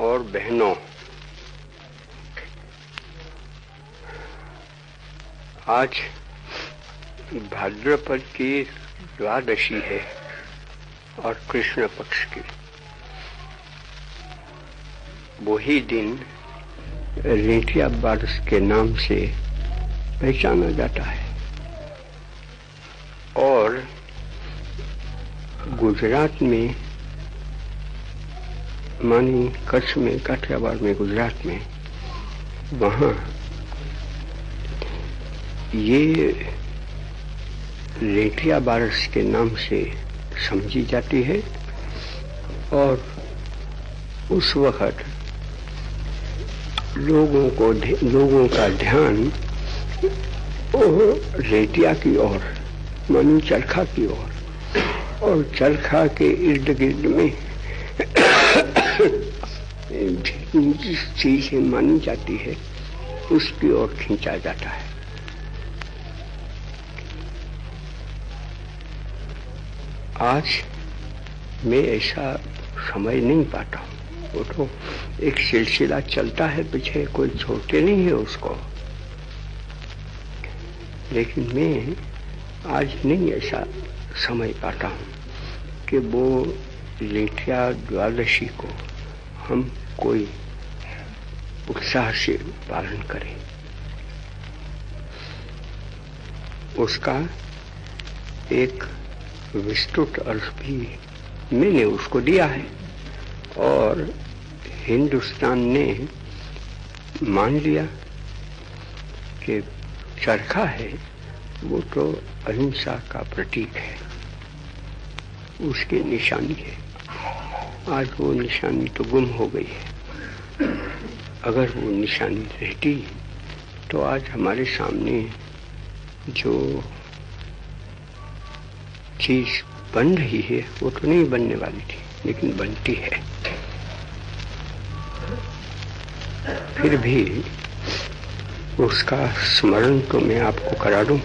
और बहनों, आज भाद्रपद की द्वादशी है और कृष्ण पक्ष की। वही दिन लेठिया बारस के नाम से पहचाना जाता है और गुजरात में, मानी कच्छ में, काठियावाड़ में, गुजरात में, वहाँ ये लेठिया बारस के नाम से समझी जाती है। और उस वक्त लोगों का ध्यान लेठिया की ओर, मानी चरखा की ओर, और चरखा के इर्द गिर्द में जिस चीज मानी जाती है उसकी ओर खींचा जाता है। आज मैं ऐसा समय नहीं पाता हूँ। वो तो एक सिलसिला चलता है पीछे, कोई छोड़ते नहीं है उसको, लेकिन मैं आज नहीं ऐसा समय पाता हूँ कि वो लेठिया द्वादशी को हम कोई उत्साह से पालन करें। उसका एक विस्तृत अर्थ भी मैंने उसको दिया है और हिंदुस्तान ने मान लिया कि चरखा है वो तो अहिंसा का प्रतीक है, उसकी निशानी है। आज वो निशानी तो गुम हो गई है। अगर वो निशानी रहती तो आज हमारे सामने जो चीज बन रही है वो तो नहीं बनने वाली थी, लेकिन बनती है। फिर भी उसका स्मरण तो मैं आपको करा दूं।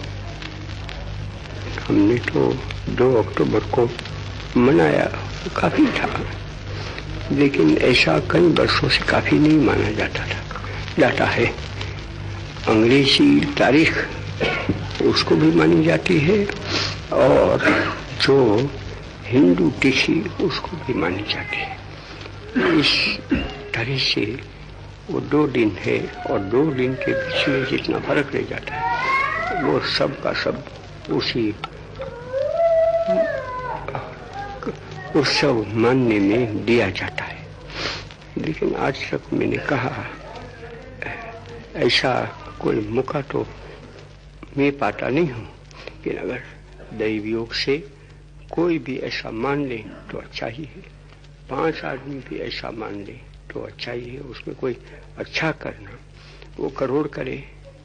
हमने तो 2 अक्टूबर को मनाया, काफी था, लेकिन ऐसा कई वर्षों से काफी नहीं माना जाता है। अंग्रेजी तारीख उसको भी मानी जाती है और जो हिंदू तिथि उसको भी मानी जाती है। इस तरह से वो 2 दिन है और 2 दिन के बीच में जितना फर्क रह जाता है वो सब का सब उसी उत्सव मानने में दिया जाता है। लेकिन आज तक मैंने कहा ऐसा कोई मौका तो मैं पाता नहीं हूँ कि अगर दैवयोग से कोई भी ऐसा मान ले तो अच्छा ही है, 5 आदमी भी ऐसा मान ले तो अच्छा ही है। उसमें कोई अच्छा करना, वो करोड़ करे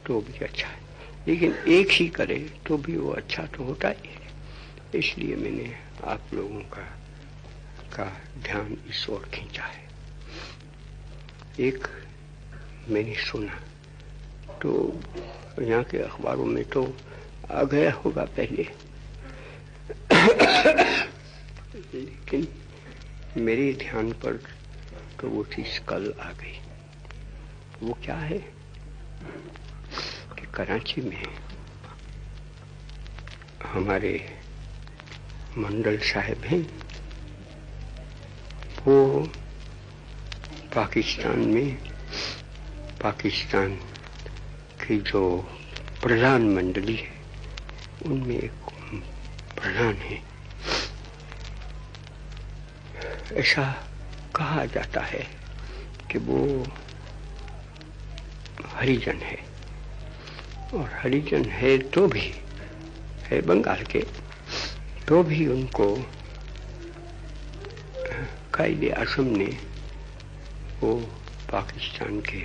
तो भी अच्छा है, लेकिन एक ही करे तो भी वो अच्छा तो होता ही है। इसलिए मैंने आप लोगों का ध्यान इस ओर खींचा है। एक मैंने सुना तो यहाँ के अखबारों में तो आ गया होगा पहले, लेकिन मेरे ध्यान पर तो वो चीज कल आ गई। वो क्या है कि कराची में हमारे मंडल साहब हैं, वो पाकिस्तान की जो प्रधान मंडली है उनमें एक प्रधान है। ऐसा कहा जाता है कि वो हरिजन है, और हरिजन है तो भी है बंगाल के, तो भी उनको कायदे आज़म ने वो पाकिस्तान के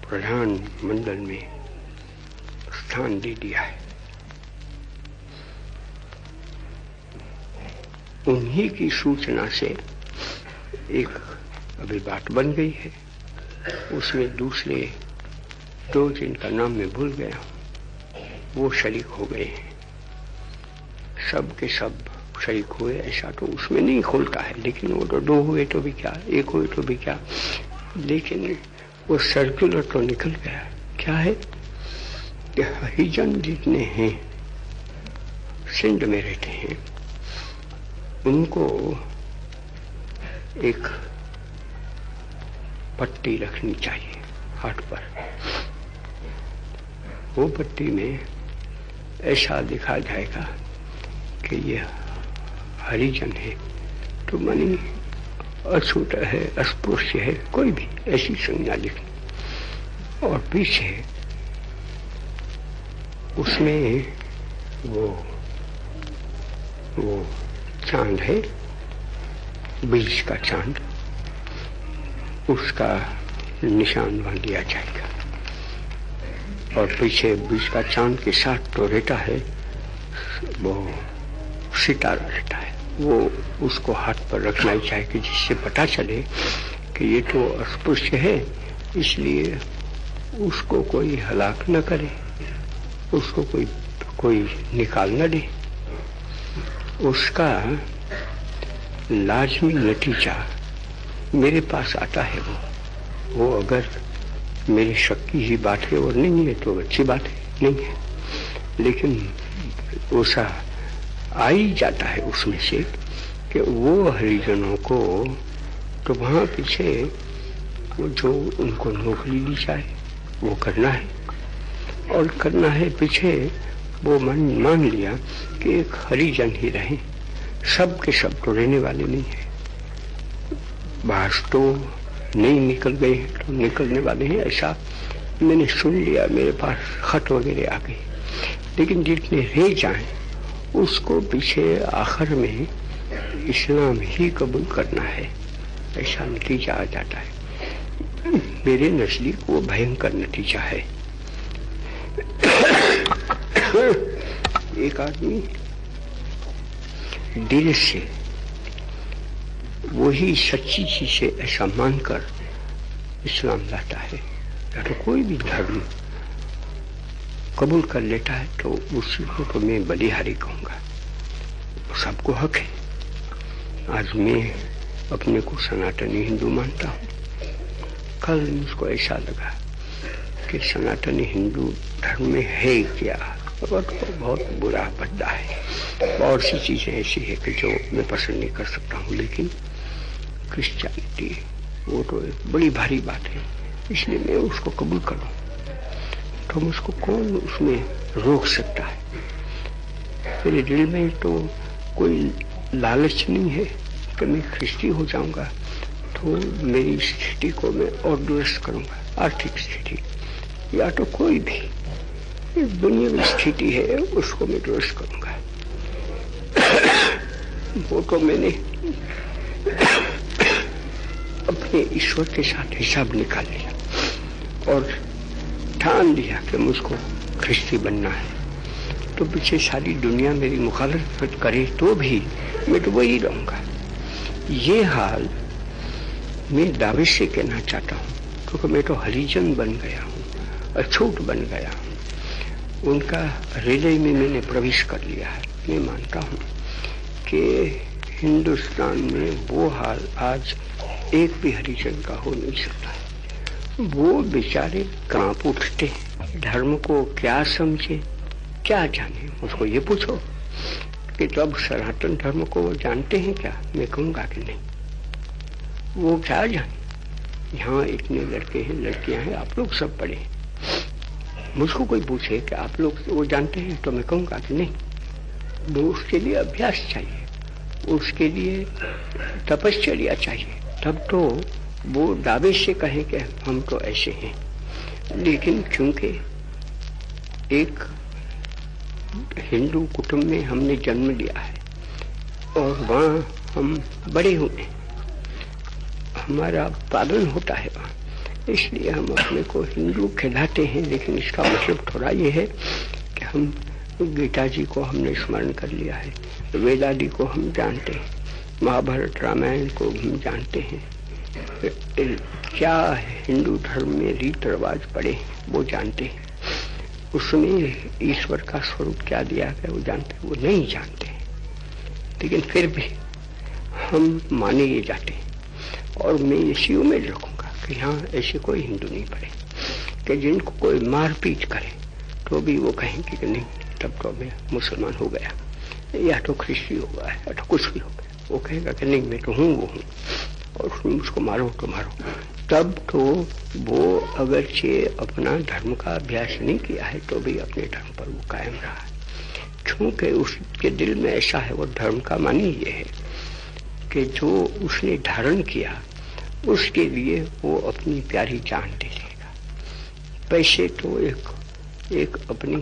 प्रधान मंडल में स्थान दे दिया है। उन्हीं की सूचना से एक अभी बात बन गई है, उसमें दूसरे 2 जिनका नाम मैं भूल गया, वो शरीक हो गए हैं। सब के सब शरीक हुए ऐसा तो उसमें नहीं खोलता है, लेकिन वो तो दो हुए तो भी क्या, एक हुए तो भी क्या, लेकिन वो सर्कुलर तो निकल गया। क्या है कि हरिजन जितने हैं सिंध में रहते हैं उनको एक पट्टी रखनी चाहिए हाथ पर। वो पट्टी में ऐसा दिखा जाएगा कि ये हरिजन है, तो मानी अछूत है, अस्पृश्य है, कोई भी ऐसी संज्ञा लिखनी। और पीछे उसमें वो चांद है, बीज का चांद, उसका निशान बन दिया जाएगा। और पीछे बीज का चांद के साथ तो रहता है वो सितारा रहता है, वो उसको हाथ पर रखना ही चाहिए, जिससे पता चले कि ये तो अस्पृश्य है, इसलिए उसको कोई हलाक न करे, उसको कोई निकाल न दे। उसका लाजमी नतीजा मेरे पास आता है। वो अगर मेरे शक की ही बात है और नहीं है तो अच्छी बात है, नहीं है, लेकिन ऐसा आ ही जाता है उसमें से कि वो हरिजनों को तो वहाँ पीछे वो जो उनको नौकरी दी जाए वो करना है, और करना है पीछे वो मान लिया कि एक हरिजन ही रहे, सब के सब तो रहने वाले नहीं है, बाहर तो नहीं निकल गए हैं तो निकलने वाले हैं, ऐसा मैंने सुन लिया, मेरे पास खत वगैरह आ गए। लेकिन जितने रह जाएं उसको पीछे आखिर में इस्लाम ही कबूल करना है, ऐसा नतीजा आ जाता है। मेरे नजदीक वो भयंकर नतीजा है। एक आदमी दिल से वही सच्ची चीज से ऐसा मानकर इस्लाम लाता है या तो कोई भी धर्म कबूल कर लेता है तो उसी को तो मैं बलिहारी कहूंगा। सबको हक है। आज मैं अपने को सनातनी हिंदू मानता हूँ, कल मुझको ऐसा लगा कि सनातनी हिंदू धर्म में है क्या, और तो बहुत बुरा बद्दा है, बहुत सी चीजें ऐसी है कि जो मैं पसंद नहीं कर सकता हूँ, लेकिन क्रिश्चियनिटी वो तो बड़ी भारी बात है, इसलिए मैं उसको कबूल करूँ तो मुझको कौन उसमें रोक सकता है। मेरे दिल में तो कोई लालच नहीं है कि मैं ख्रिस्ती हो जाऊंगा तो मेरी स्थिति को मैं और दुरुस्त करूंगा, आर्थिक स्थिति या तो कोई भी दुनियावी स्थिति है उसको मैं दुरुस्त करूंगा। वो तो मैंने अपने ईश्वर के साथ हिसाब निकाल लिया और ठान लिया कि मुझको ख्रिस्ती बनना है, तो पीछे सारी दुनिया मेरी मुखालफत करे तो भी मैं तो वही रहूंगा। ये हाल मैं दावे से कहना चाहता हूँ, क्योंकि मैं तो हरिजन बन गया हूँ, अछूत बन गया हूँ, उनका हृदय में मैंने प्रवेश कर लिया है। मैं मानता हूँ कि हिंदुस्तान में वो हाल आज एक भी हरिजन का हो नहीं सकता है। वो बेचारे कांप उठते, धर्म को क्या समझे क्या जाने। उसको ये पूछो कि तो अब सनातन धर्म को वो जानते हैं क्या, मैं कहूँगा कि नहीं, वो क्या जाने। यहाँ इतने लड़के हैं लड़कियां हैं, आप लोग सब पढ़े, मुझको कोई पूछे कि आप लोग वो जानते हैं तो मैं कहूँगा कि नहीं। वो उसके लिए अभ्यास चाहिए, उसके लिए तपश्चर्या चाहिए, तब तो वो दावे से कहे कि हम तो ऐसे हैं। लेकिन क्योंकि एक हिंदू कुटुंब में हमने जन्म लिया है और वहाँ हम बड़े हुए, हमारा पालन होता है वहाँ, इसलिए हम अपने को हिंदू कहलाते हैं। लेकिन इसका मतलब थोड़ा ये है कि हम गीता जी को हमने स्मरण कर लिया है, वेदादि को हम जानते हैं, महाभारत रामायण को हम जानते हैं, क्या हिंदू धर्म में रीत रिवाज पड़े वो जानते हैं, उसमें ईश्वर का स्वरूप क्या दिया गया वो जानते हैं, वो नहीं जानते हैं। लेकिन फिर भी हम माने ये जाते हैं। और मैं इसी उम्मीद रखूंगा कि यहाँ ऐसे कोई हिंदू नहीं पड़े कि जिनको कोई मारपीट करे तो भी वो कहेंगे कि नहीं तब तो मैं मुसलमान हो गया, या तो ख्रिस्ती हो गया, या तो कुछ भी हो गया। वो कहेगा कि नहीं मैं तो हूँ वो हूँ, और उसमें मुझको मारो तो मारो। तब तो वो अगरचे अपना धर्म का अभ्यास नहीं किया है तो भी अपने धर्म पर वो कायम रहा है, क्योंकि उसके दिल में ऐसा है। वो धर्म का मानी ये है कि जो उसने धारण किया उसके लिए वो अपनी प्यारी जान दे देगा। पैसे तो एक अपनी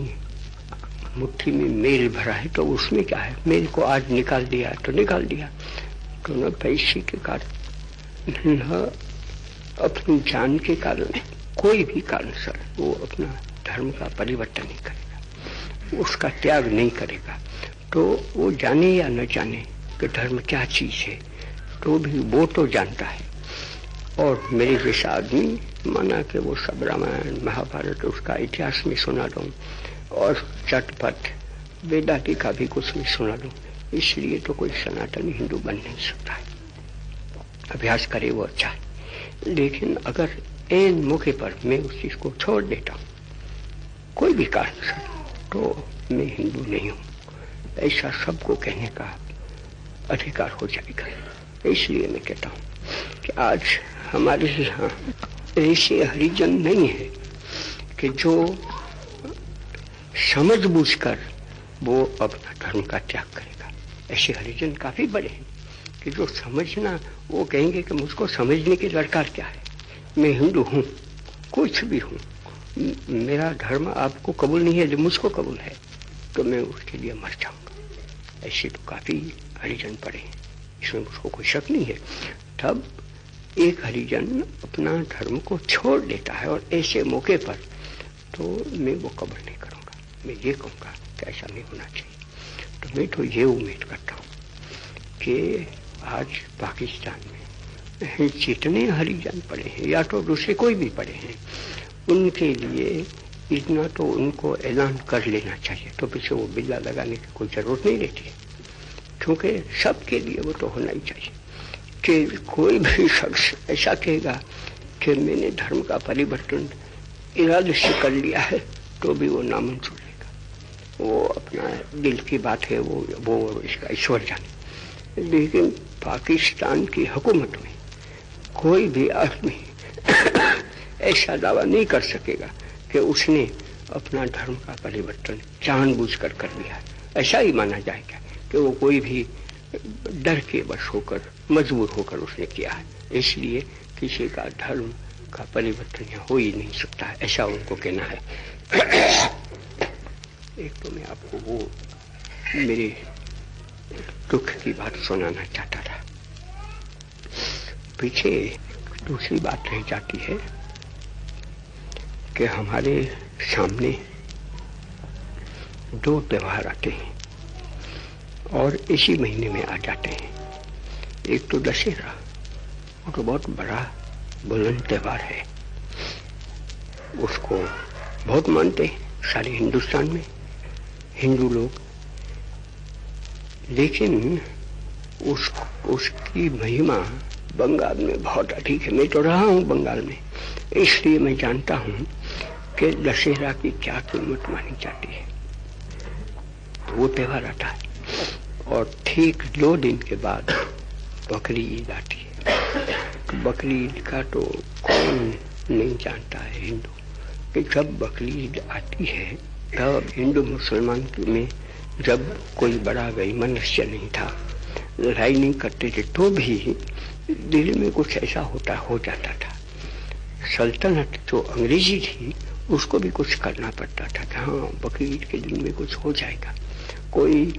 मुट्ठी में मेल भरा है, तो उसमें क्या है, मेल को आज निकाल दिया तो निकाल दिया, तो न पैसे के कारण न अपनी जान के कारण, कोई भी कारण सर वो अपना धर्म का परिवर्तन नहीं करेगा, उसका त्याग नहीं करेगा। तो वो जाने या न जाने कि धर्म क्या चीज है, तो भी वो तो जानता है। और मेरे जैसा आदमी माना कि वो सब रामायण महाभारत उसका इतिहास में सुना दूं और चटपट वेदांती का भी कुछ भी सुना दूं, इसलिए तो कोई सनातनी हिंदू बन नहीं सकता है। अभ्यास करे वो अच्छा है, लेकिन अगर एन मौके पर मैं उस चीज को छोड़ देता हूँ कोई भी कारण से, तो मैं हिंदू नहीं हूँ, ऐसा सबको कहने का अधिकार हो जाएगा। इसलिए मैं कहता हूँ कि आज हमारे यहाँ ऐसे हरिजन नहीं है कि जो समझ बूझकर वो अपना धर्म का त्याग करेगा। ऐसे हरिजन काफी बड़े हैं कि जो समझना, वो कहेंगे कि मुझको समझने की दरकार क्या है, मैं हिंदू हूँ, कुछ भी हूँ, मेरा धर्म आपको कबूल नहीं है, जो मुझको कबूल है तो मैं उसके लिए मर जाऊंगा। ऐसे तो काफी हरिजन पड़े हैं, इसमें मुझको कोई शक नहीं है। तब एक हरिजन अपना धर्म को छोड़ देता है और ऐसे मौके पर तो मैं वो कबूल नहीं करूंगा, मैं ये कहूँगा कि ऐसा नहीं होना चाहिए। तो मैं तो ये उम्मीद करता हूँ कि आज पाकिस्तान में जितने हरिजन पड़े हैं या तो दूसरे कोई भी पड़े हैं, उनके लिए इतना तो उनको ऐलान कर लेना चाहिए, तो पीछे वो बिल्ला लगाने की कोई जरूरत नहीं रहती है, क्योंकि सबके लिए वो तो होना ही चाहिए कि कोई भी शख्स ऐसा कहेगा कि मैंने धर्म का परिवर्तन इरादे से कर लिया है तो भी वो नामंजूर लेगा। वो अपना दिल की बात है, वो इसका ईश्वर जाने। लेकिन पाकिस्तान की हुकूमत में कोई भी आदमी ऐसा दावा नहीं कर सकेगा कि उसने अपना धर्म का परिवर्तन जानबूझकर कर लिया है। ऐसा ही माना जाएगा कि वो कोई भी डर के वश होकर, मजबूर होकर उसने किया है। इसलिए किसी का धर्म का परिवर्तन यहाँ हो ही नहीं सकता है, ऐसा उनको कहना है। एक तो मैं आपको वो मेरे दुख की बात सुनाना चाहता था। पीछे दूसरी बात रह जाती है कि हमारे सामने दो त्योहार आते हैं और इसी महीने में आ जाते हैं। एक तो दशहरा, वो तो बहुत बड़ा बुलंद त्योहार है, उसको बहुत मानते हैं सारे हिंदुस्तान में हिंदू लोग, लेकिन उसकी महिमा बंगाल में बहुत अधिक है। मैं तो रहा हूँ बंगाल में, इसलिए मैं जानता हूँ कि दशहरा की क्या कीमत मानी जाती है। तो वो त्योहार आता है और ठीक 2 दिन के बाद बकरी ईद आती है। तो बकरी ईद का तो कौन नहीं जानता है हिंदू, कि जब बकरी ईद आती है तब हिंदू मुसलमान में जब कोई बड़ा वैमनस्य नहीं था, लड़ाई नहीं करते थे, तो भी दिल में कुछ ऐसा हो जाता था। सल्तनत जो अंग्रेजी थी उसको भी कुछ करना पड़ता था कि हाँ बकरी ईद के दिन में कुछ हो जाएगा, कोई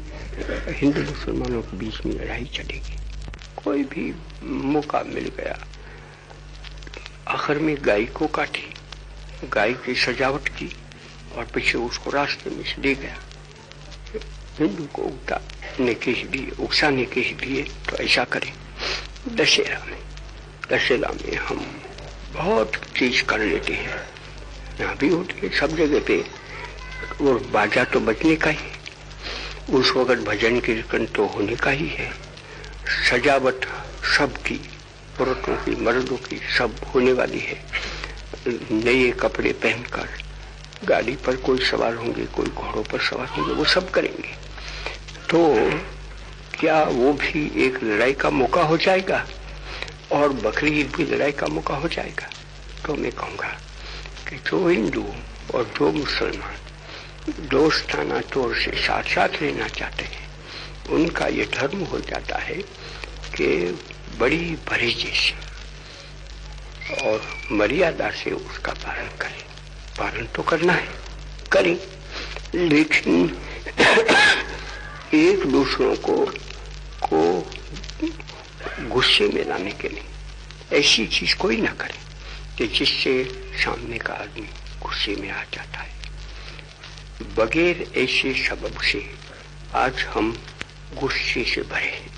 हिंदू मुसलमानों के बीच में लड़ाई चलेगी। कोई भी मौका मिल गया, आखिर में गाय को काटी, गाय की सजावट की और पीछे उसको रास्ते में से ले गया हिंदू को उकसाने के लिए। तो ऐसा करें दशहरा में हम बहुत चीज कर लेते हैं, यहाँ भी होती है सब जगह पे, और बाजा तो बजने का ही, उस वक्त भजन कीर्तन तो होने का ही है, सजावट सबकी, औरतों की मर्दों की सब होने वाली है। नए कपड़े पहनकर गाड़ी पर कोई सवार होंगे, कोई घोड़ों पर सवार होंगे, वो सब करेंगे। तो क्या वो भी एक लड़ाई का मौका हो जाएगा और बकरी ईद भी लड़ाई का मौका हो जाएगा? तो मैं कहूँगा कि जो हिंदू और जो मुसलमान दोस्ताना तौर से साथ साथ रहना चाहते हैं, उनका ये धर्म हो जाता है कि बड़ी भरीजे से और मर्यादा से उसका पालन करें। पालन तो करना है, करें, लेकिन एक दूसरों को गुस्से में लाने के लिए ऐसी चीज कोई ना करे कि जिससे सामने का आदमी गुस्से में आ जाता है। बगैर ऐसे सबब से आज हम गुस्से से भरे हैं,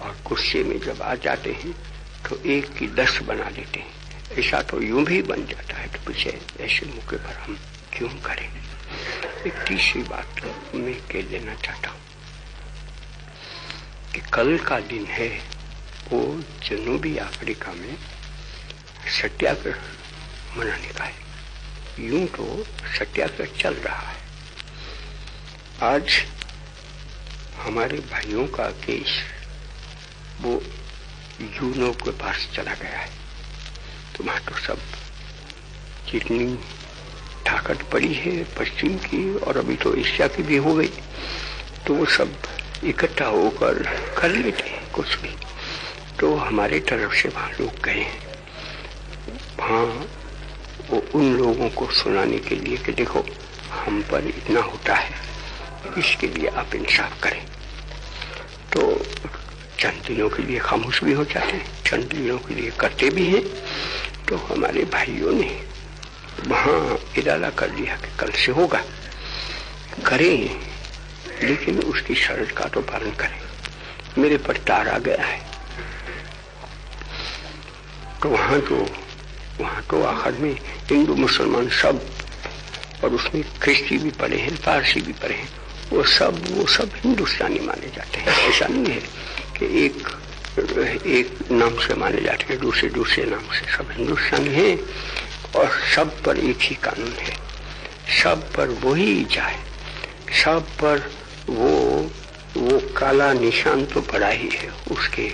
और गुस्से में जब आ जाते हैं तो एक की 10 बना लेते हैं। ऐसा तो यूं भी बन जाता है, तो पीछे ऐसे मौके पर हम क्यों करें। एक तीसरी बात मैं कह देना चाहता हूँ कि कल का दिन है वो जनूबी अफ्रीका में सत्याग्रह मनाने का है। यूं तो सत्याग्रह चल रहा है। आज हमारे भाइयों का केस वो यूनो के पास चला गया है। तो वहां तो सब जितनी ताकत पड़ी है पश्चिम की और अभी तो एशिया की भी हो गई, तो वो सब इकट्ठा होकर कर लेते हैं कुछ भी। तो हमारे तरफ से वहां लोग गए हैं, वहां वो उन लोगों को सुनाने के लिए कि देखो हम पर इतना होता है, इसके लिए आप इंसाफ करें। तो चंद दिनों के लिए खामोश भी हो जाते हैं, चंद दिनों के लिए करते भी हैं। तो हमारे भाइयों ने वहां इरादा कर लिया कि कल से होगा, करें, लेकिन उसकी शर्त का तो पालन करें। मेरे पर तार आ गया है, तो वहां तो आखिर में हिंदू मुसलमान सब, और उसमें ख्रिस्ती भी पड़े हैं, पारसी भी पड़े हैं, वो सब हिंदुस्तानी माने जाते हैं। ऐसा नहीं है कि एक नाम से माने जाते हैं, दूसरे नाम से सब हिंदुस्तानी हैं, और सब पर एक ही कानून है, सब पर वही जाए, सब पर वो काला निशान तो पड़ा ही है, उसके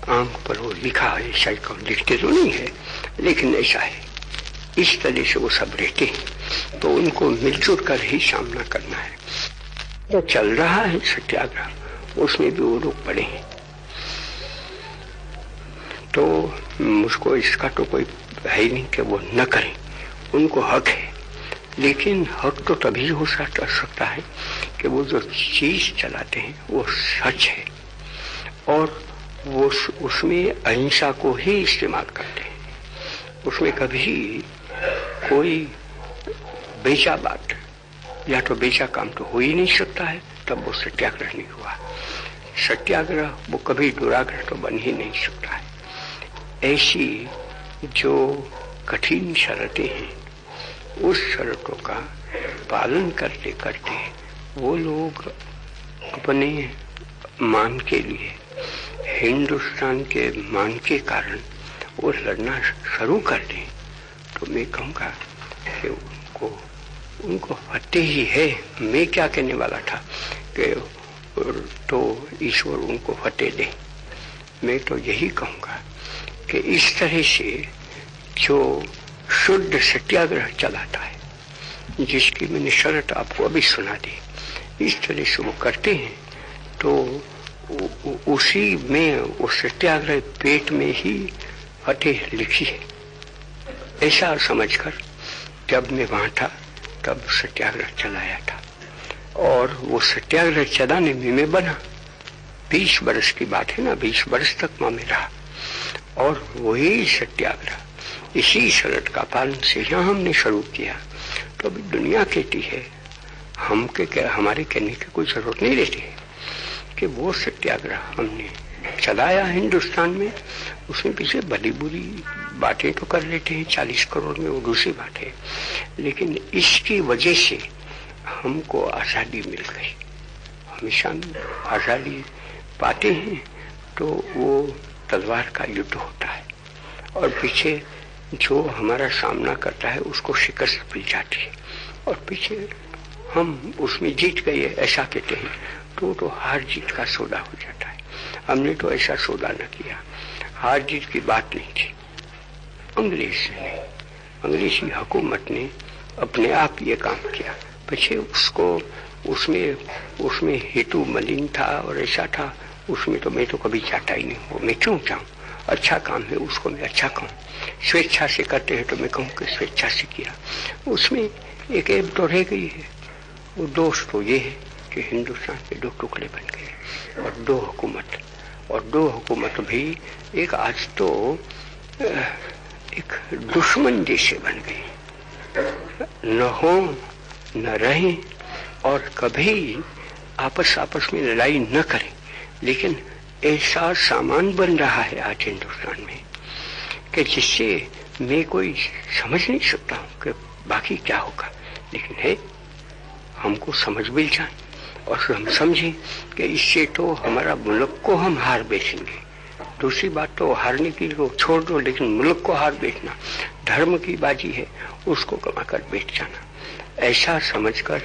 आंख पर वो लिखा है। शायद को लिखते तो नहीं है, लेकिन ऐसा है। इस तरह से वो सब रहते हैं, तो उनको मिलजुल कर ही सामना करना है। तो चल रहा है सत्याग्रह, उसमें भी वो लोग पड़े हैं। तो मुझको इसका तो कोई है ही नहीं कि वो न करें, उनको हक है, लेकिन हक तो तभी हो सकता है कि वो जो चीज चलाते हैं वो सच है, और वो उसमें अहिंसा को ही इस्तेमाल करते हैं। उसमें कभी कोई बेचा बात या तो बेचा काम तो हो ही नहीं सकता है, तब वो सत्याग्रह नहीं हुआ। सत्याग्रह वो कभी दुराग्रह तो बन ही नहीं सकता है। ऐसी जो कठिन शर्तें हैं, उस शर्तों का पालन करते करते वो लोग अपने मान के लिए, हिंदुस्तान के मान के कारण वो लड़ना शुरू कर दें, तो मैं कहूँगा कि उनको फतेह ही है। मैं क्या कहने वाला था कि तो ईश्वर उनको फतेह दे। मैं तो यही कहूँगा कि इस तरह से जो शुद्ध सत्याग्रह चलाता है, जिसकी मैंने शर्त आपको अभी सुना दी, इस तरह से वो करते हैं, तो उसी में वो सत्याग्रह पेट में ही फतेह लिखी है। ऐसा समझकर जब मैं वहां था तब सत्याग्रह चलाया था, और वो सत्याग्रह चलाने में मैं बना। 20 वर्ष की बात है ना, 20 वर्ष तक वहां में रहा, और वही सत्याग्रह इसी शर्त का पालन से यहाँ हमने शुरू किया। तो अभी दुनिया कहती है, हमारे कहने की कोई जरूरत नहीं रहती है कि वो सत्याग्रह हमने चलाया हिंदुस्तान में, उसमें पीछे भली बुरी बातें तो कर लेते हैं, 40 करोड़ में वो दूसरी बात है, लेकिन इसकी वजह से हमको आज़ादी मिल गई। हमेशा आज़ादी पाते हैं तो वो तलवार का युद्ध होता है और पीछे जो हमारा सामना करता है उसको शिकस्त मिल जाती है और पीछे हम उसमें जीत गए ऐसा कहते हैं तो हार जीत का सौदा हो जाता है। हमने तो ऐसा सौदा न किया, हार जीत की बात नहीं थी। अंग्रेजी हुकूमत ने अपने आप ये काम किया, पीछे उसको उसमें हेतु मलिन था और ऐसा था, उसमें तो मैं तो कभी चाहता ही नहीं, वो मैं क्यों चाहूँ, अच्छा काम है उसको मैं अच्छा कहूँ, स्वेच्छा से करते हैं तो मैं कहूँ कि स्वेच्छा से किया। उसमें एक ऐब तो रह गई है, वो दोष तो ये है कि हिंदुस्तान के 2 टुकड़े बन गए और 2 हुकूमत भी एक आज तो एक दुश्मन जैसे बन गई, न हो न रहे और कभी आपस में लड़ाई न करें, लेकिन ऐसा सामान बन रहा है आज हिंदुस्तान में कि जिससे मैं कोई समझ नहीं सकता हूँ कि बाकी क्या होगा, लेकिन है हमको समझ मिल जाए और हम समझें कि इससे तो हमारा मुल्क को हम हार बेचेंगे। दूसरी बात तो हारने की तो छोड़ दो, लेकिन मुल्क को हार बेचना धर्म की बाजी है, उसको कमाकर बेच जाना, ऐसा समझकर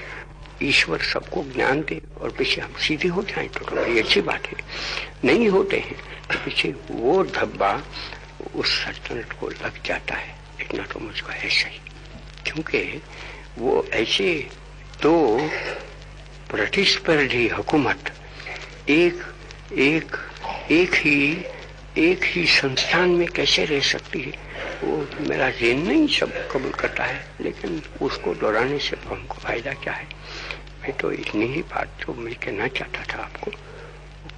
ईश्वर सबको ज्ञान दे और पीछे हम सीधे हो जाएं तो बड़ी अच्छी बात है। नहीं होते हैं तो पीछे वो धब्बा उस सल्तनत को लग जाता है, इतना तो मुझको है सही, क्योंकि वो ऐसे 2 प्रतिस्पर्धी हुकूमत एक ही संस्थान में कैसे रह सकती है, वो मेरा ज़हन नहीं सब कबूल करता है, लेकिन उसको दोहराने से हमको फायदा क्या है। मैं तो इतनी ही बात जो मैं कहना चाहता था आपको वो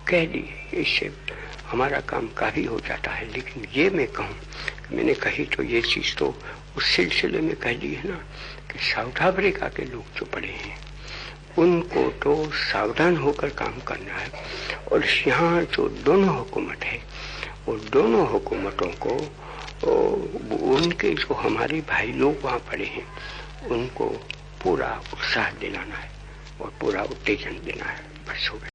कह दी, इससे हमारा काम काफी हो जाता है। लेकिन ये मैं कहूँ, मैंने कही तो ये चीज तो उस सिलसिले में कह दी है ना कि साउथ अफ्रीका के लोग जो पड़े हैं उनको तो सावधान होकर काम करना है, और यहाँ जो दोनों हुकूमत है वो दोनों हुकूमतों को उनके जो हमारे भाई लोग वहाँ पड़े हैं उनको पूरा उत्साह दिलाना है और पूरा उत्तेजन देना है। बस हो गया।